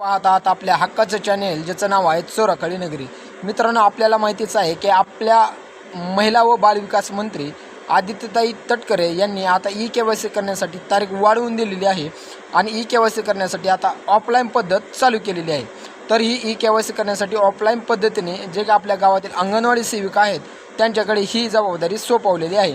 पाहत आहात आपल्या हक्काचं चॅनेल ज्याचं नाव आहे चोराखळी नगरी। मित्रांनो, आपल्याला माहितीच आहे की आपल्या महिला व बालविकास मंत्री आदित्यताई तटकरे यांनी आता ई-केवायसी करण्यासाठी तारीख वाढवून दिलेली आहे आणि ई-केवायसी करण्यासाठी आता ऑफलाईन पद्धत चालू केलेली आहे। तर ही ई-केवायसी करण्यासाठी ऑफलाईन पद्धतीने जे काही आपल्या गावातील अंगणवाडी सेविका आहेत त्यांच्याकडे ही जबाबदारी सोपवलेली आहे।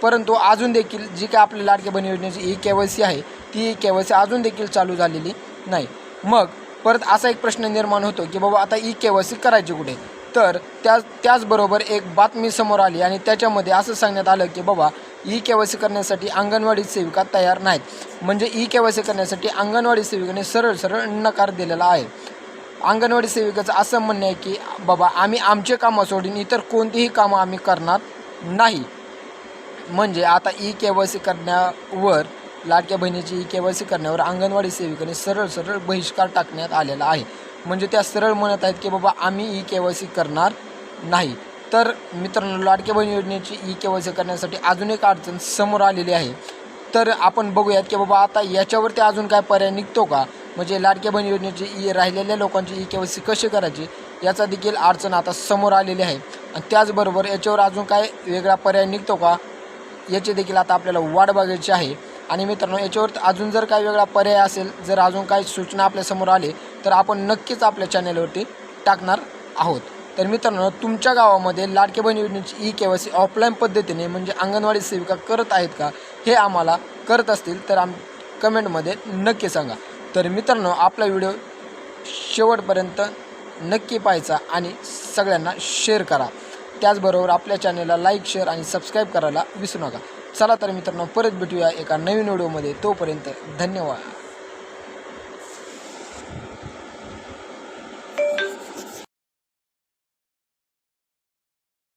परंतु अजून देखील जी काय आपल्या लाडक्या बहीण योजनेची ई-केवायसी आहे ती ई-केवायसी अजून देखील चालू झालेली नाही। मग परत असा एक प्रश्न निर्माण होतो की बाबा आता ई-केवायसी करायची कुठे? तर त्याचबरोबर एक बातमी समोर आली आणि त्याच्यामध्ये असं सांगण्यात आलं की बाबा ई-केवायसी करण्यासाठी अंगणवाडी सेविका तयार नाहीत। म्हणजे ई-केवायसी करण्यासाठी अंगणवाडी सेविकाने सरळ नकार दिलेला आहे। अंगणवाडी सेविकाचं असं म्हणणं आहे की बाबा आम्ही आमचे कामं सोडून इतर कोणतीही कामं आम्ही करणार नाही। म्हणजे आता ई-केवायसी करण्यावर, लाडक्या बहिणीची ई-केवायसी करण्यावर अंगणवाडी सेविकाने सरळ बहिष्कार टाकण्यात आलेला आहे। म्हणजे त्या सरळ म्हणत आहेत की बाबा आम्ही ई-केवायसी करणार नाही। तर मित्रांनो, लाडक्या बहीण योजनेची ई-केवायसी करण्यासाठी अजून एक अडचण समोर आलेली आहे। तर आपण बघूयात की बाबा आता याच्यावरती अजून काय पर्याय निघतो का? म्हणजे लाडक्या बहीण योजनेची राहिलेल्या लोकांची ई-केवायसी कशी करायची याचा देखील अडचण आता समोर आलेली आहे। आणि त्याचबरोबर याच्यावर अजून काय वेगळा पर्याय निघतो का याची देखील आता आपल्याला वाट बघायची आहे। आणि मित्रांनो, याच्यावर अजून जर काही वेगळा पर्याय असेल, जर अजून काही सूचना आपल्यासमोर आले तर आपण नक्कीच आपल्या चॅनलवरती टाकणार आहोत। तर मित्रांनो, तुमच्या गावामध्ये लाडक्या बहीण योजनेची ई-केवायसी ऑफलाईन पद्धतीने म्हणजे अंगणवाडी सेविका करत आहेत का? हे आम्हाला करत असतील तर कमेंटमध्ये नक्की सांगा। तर मित्रांनो, आपला व्हिडिओ शेवटपर्यंत नक्की पाहायचा आणि सगळ्यांना शेअर करा। त्याचबरोबर आपल्या चॅनलला लाईक, शेअर आणि सबस्क्राईब करायला विसरू नका। चला तर मित्रांनो, परत भेटूया एका नवीन व्हिडिओमध्ये। तोपर्यंत धन्यवाद।